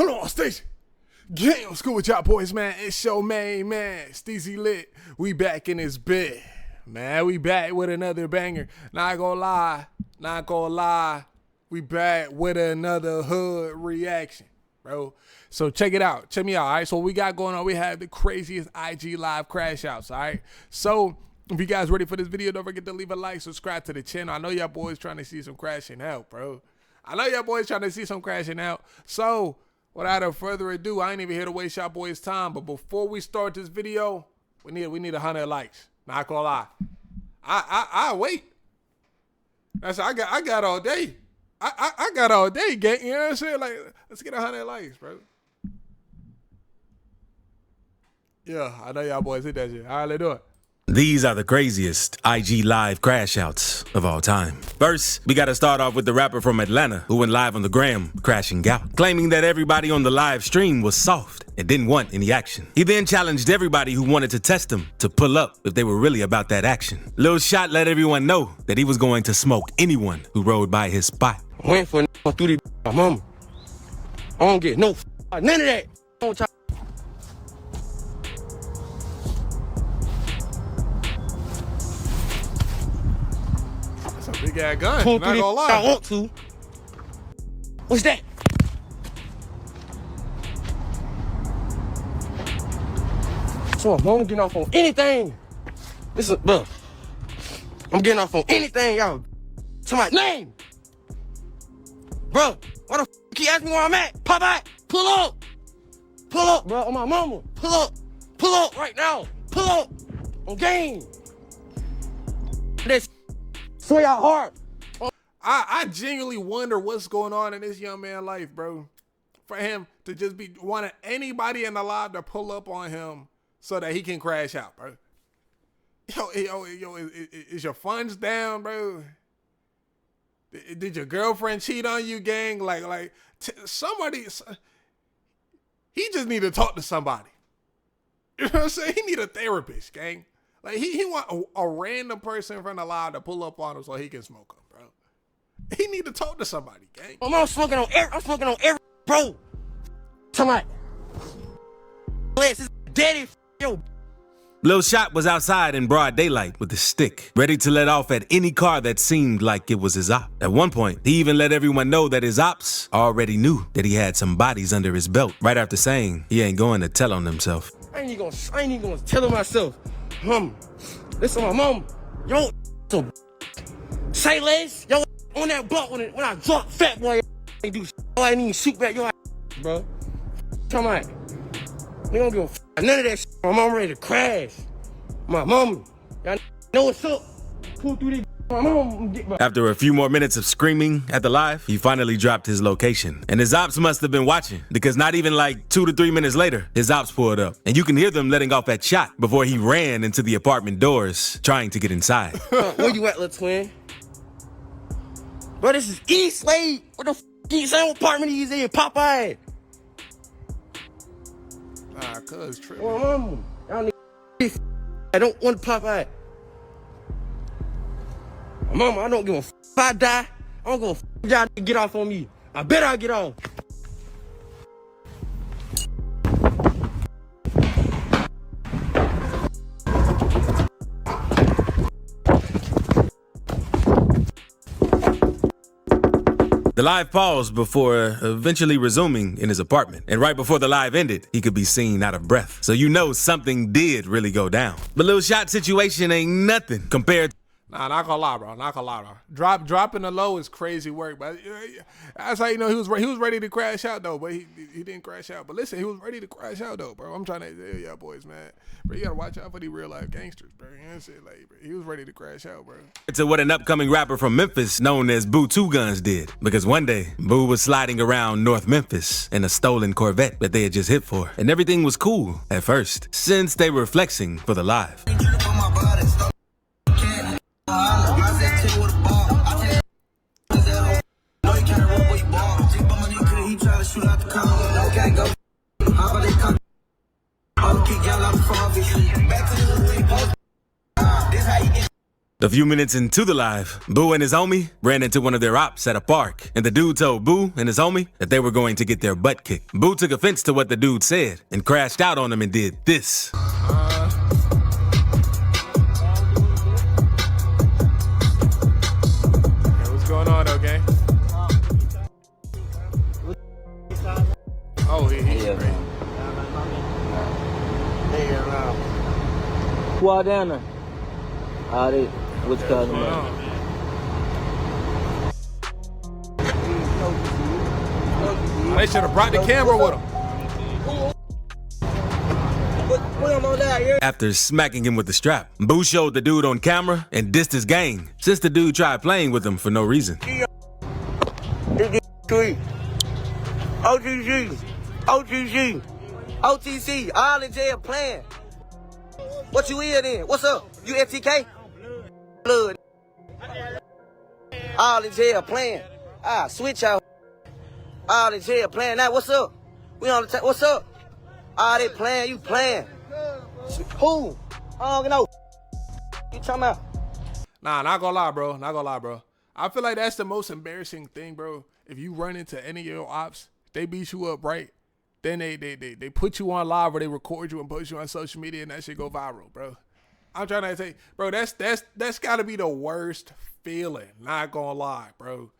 Hold on, station. Gang, what's good with y'all boys, man? It's your main man, Steezy Lit. We back in this bed. Man, we back with another banger. Not gonna lie. We back with another hood reaction, bro. So check it out. Check me out, all right? So what we got going on, we have the craziest IG live crash outs, all right? So if you guys ready for this video, don't forget to leave a like, subscribe to the channel. I know y'all boys trying to see some crashing out, bro. So without further ado, I ain't even here to waste y'all boys' time. But before we start this video, we need 100 likes. Not gonna lie. I wait. That's I got all day. I got all day, gang. You know what I'm saying? Like, let's get 100 likes, bro. Yeah, I know y'all boys hit that shit. All right, let's do it. These are the craziest IG live crash outs of all time. First, we gotta start off with the rapper from Atlanta who went live on the gram crashing out, claiming that everybody on the live stream was soft and didn't want any action. He then challenged everybody who wanted to test him to pull up if they were really about that action. Lil Shot let everyone know that he was going to smoke anyone who rode by his spot. Went for through the my mama. I don't get no none of that. Don't try. That's a big ass gun. Not gonna lie. I want to. What's that? So I'm getting off on anything. Listen, bro. I'm getting off on anything, y'all. Somebody's name. Bro, why the f you keep asking me where I'm at? Pop out. Pull up. Pull up, bro. On my mama. Pull up. Pull up right now. Pull up. On game. This so y'all hard. I genuinely wonder what's going on in this young man's life, bro. For him to just be wanting anybody in the live to pull up on him so that he can crash out, bro. Yo, is your funds down, bro? Did your girlfriend cheat on you, gang? Somebody, he just need to talk to somebody. You know what I'm saying? He need a therapist, gang. Like, he want a random person from the live to pull up on him so he can smoke him, bro. He need to talk to somebody, gang. I'm smoking on every, bro. Somebody. This is daddy, yo. Lil Shot was outside in broad daylight with a stick, ready to let off at any car that seemed like it was his op. At one point, he even let everyone know that his ops already knew that he had some bodies under his belt, right after saying he ain't going to tell on himself. I ain't even gonna tell him myself. Listen, my mom, yo, so say less, yo, on that butt when I drop fat boy, ain't do shit. I ain't even shoot back your bro. Come on. They don't give a none of that shit. My mom ready to crash. My mama, y'all know what's up. Pull through this. My mom get back. After a few more minutes of screaming at the live, he finally dropped his location. And his ops must have been watching, because not even like 2 to 3 minutes later, his ops pulled up. And you can hear them letting off that shot before he ran into the apartment doors, trying to get inside. Where you at, little twin? Bro, this is East Lake. What the f***? Same apartment he's in, Popeye. Nah, cuz tripping. Oh, mama. Y'all need I don't want to pop out. Mama, I don't give a f if I die. I don't give a f y'all get off on me. I bet I'll get off. The live paused before eventually resuming in his apartment. And right before the live ended, he could be seen out of breath. So you know something did really go down. But Lil Shot's situation ain't nothing compared. Nah, not gonna lie, bro. Dropping the low is crazy work, but that's how you know he was ready to crash out though, but he didn't crash out. But listen, he was ready to crash out though, bro. I'm trying to tell y'all boys, man. Bro, you gotta watch out for these real life gangsters, bro. You know what I'm saying? Like, bro, he was ready to crash out, bro. To what an upcoming rapper from Memphis known as Boo Two Guns did. Because one day, Boo was sliding around North Memphis in a stolen Corvette that they had just hit for. And everything was cool at first, since they were flexing for the live. A few minutes into the live, Boo and his homie ran into one of their ops at a park, and the dude told Boo and his homie that they were going to get their butt kicked. Boo took offense to what the dude said and crashed out on him and did this. Hey, what's going on, though, gang? Oh, he's great. Who all down there? They, what you call them? They should have brought the camera with them. After smacking him with the strap, Boo showed the dude on camera and dissed his gang, since the dude tried playing with him for no reason. OTC, all in jail playing. What you in then? What's up? You FTK? Blood. All in jail playing. Switch out. All in jail playing. Now, what's up? We on the what's up? All they playing, you playing. Who? I don't know. You talking about? Nah, not gonna lie, bro. Not gonna lie, bro. I feel like that's the most embarrassing thing, bro. If you run into any of your ops, they beat you up, right? Then they put you on live or they record you and post you on social media and that shit go viral, bro. I'm trying to say, bro, that's gotta be the worst feeling. Not gonna lie, bro.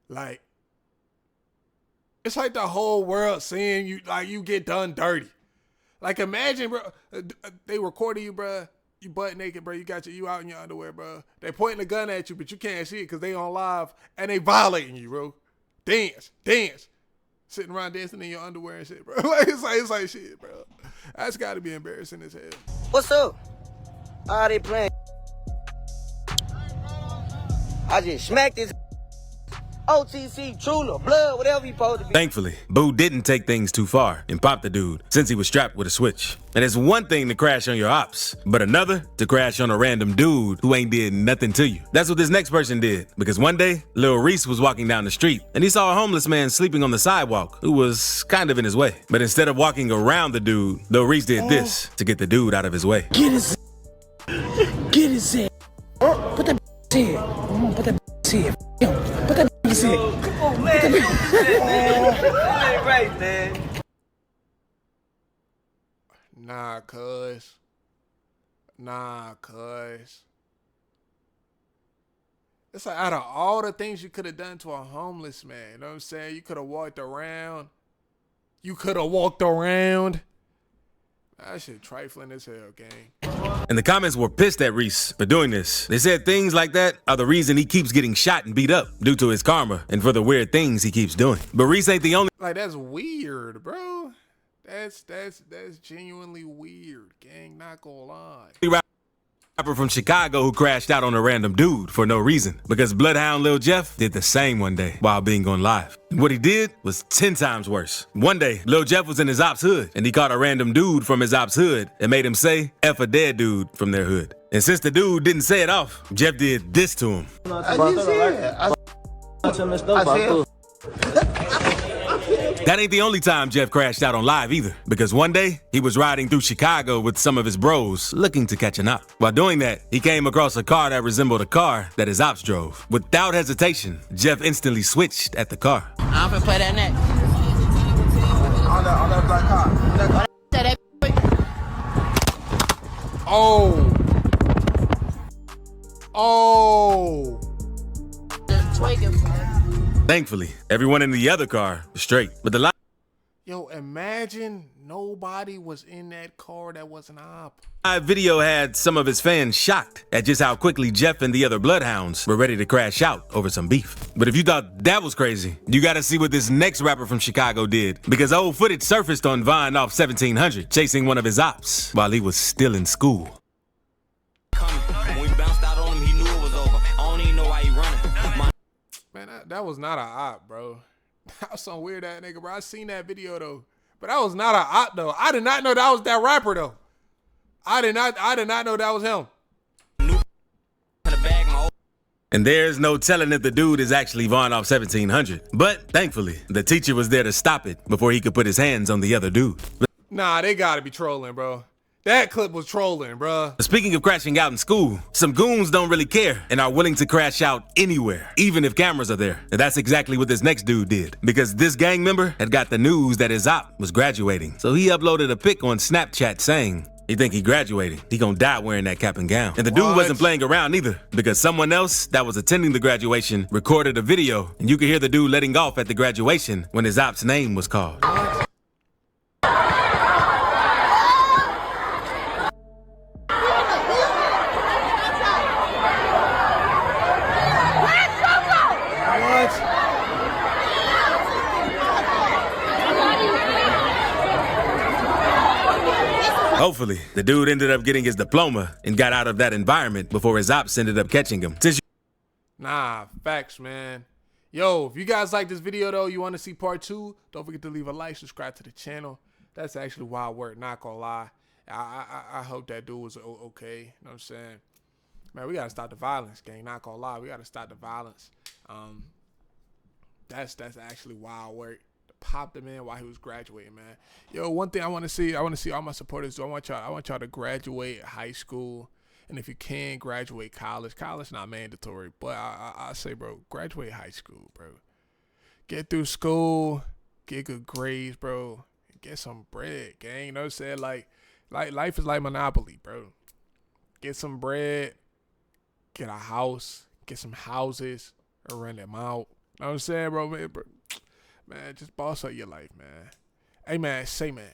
Like, it's like the whole world seeing you, like, you get done dirty. Like, imagine, bro, they recording you, bro. You butt naked, bro. You out in your underwear, bro. They pointing a gun at you, but you can't see it because they on live and they violating you, bro. Dance. Sitting around dancing in your underwear and shit, bro. Like, it's like shit, bro. That's got to be embarrassing as hell. What's up? All they playing. I just smacked this OTC, Trula, blood, whatever you supposed to be. Thankfully, Boo didn't take things too far and popped the dude since he was strapped with a switch. And it's one thing to crash on your ops, but another to crash on a random dude who ain't did nothing to you. That's what this next person did, because one day, Lil Reese was walking down the street and he saw a homeless man sleeping on the sidewalk who was kind of in his way. But instead of walking around the dude, Lil Reese did this to get the dude out of his way. Get his head. Put that head. Put that head. Put that head. Come on, man. That ain't right, man. Nah, cuz. It's like, out of all the things you could have done to a homeless man, you know what I'm saying? You could have walked around. That shit trifling as hell, gang. And the comments were pissed at Reese for doing this. They said things like that are the reason he keeps getting shot and beat up due to his karma and for the weird things he keeps doing. But Reese ain't the only. Like, that's weird, bro. That's genuinely weird, gang. Not gonna lie. Rapper from Chicago who crashed out on a random dude for no reason, because Bloodhound Lil Jeff did the same one day while being on live. What he did was 10 times worse. One day, Lil Jeff was in his ops hood and he caught a random dude from his ops hood and made him say F a dead dude from their hood. And since the dude didn't say it off, Jeff did this to him. That ain't the only time Jeff crashed out on live either, because one day he was riding through Chicago with some of his bros looking to catch an op. While doing that, he came across a car that resembled a car that his ops drove. Without hesitation, Jeff instantly switched at the car. I'm finna play that next. On that black car. Oh. Thankfully, everyone in the other car was straight. But the Yo, imagine nobody was in that car that was an op. live video had some of his fans shocked at just how quickly Jeff and the other Bloodhounds were ready to crash out over some beef. But if you thought that was crazy, you gotta see what this next rapper from Chicago did, because old footage surfaced on Vine off 1700 chasing one of his ops while he was still in school. Man, that was not an op, bro. That was some weird ass nigga, bro. I seen that video though, but that was not an op though. I did not know that was that rapper though. I did not know that was him. And there's no telling if the dude is actually Vaughn off 1700. But thankfully, the teacher was there to stop it before he could put his hands on the other dude. Nah, they gotta be trolling, bro. That clip was trolling, bruh. Speaking of crashing out in school, some goons don't really care and are willing to crash out anywhere, even if cameras are there. And that's exactly what this next dude did, because this gang member had got the news that his op was graduating. So he uploaded a pic on Snapchat saying, he think he graduating. He gonna die wearing that cap and gown. And the dude wasn't playing around either, because someone else that was attending the graduation recorded a video, and you could hear the dude letting off at the graduation when his op's name was called. Hopefully, the dude ended up getting his diploma and got out of that environment before his ops ended up catching him. Nah, facts, man. Yo, if you guys like this video, though, you want to see part 2, don't forget to leave a like, subscribe to the channel. That's actually wild work, not gonna lie. I hope that dude was okay. You know what I'm saying? Man, we got to stop the violence, gang. Not gonna lie. We got to stop the violence. That's actually wild work. Popped him in while he was graduating, man. Yo, one thing I want to see all my supporters do. I want y'all to graduate high school, and if you can, graduate college. College not mandatory, but I say, bro, graduate high school, bro. Get through school, get good grades, bro, and get some bread, gang. You know what I'm saying? Like life is like Monopoly, bro. Get some bread, get a house, get some houses, or rent them out. You know what I'm saying, bro? Man, just boss up your life, man. Hey, man, say, man,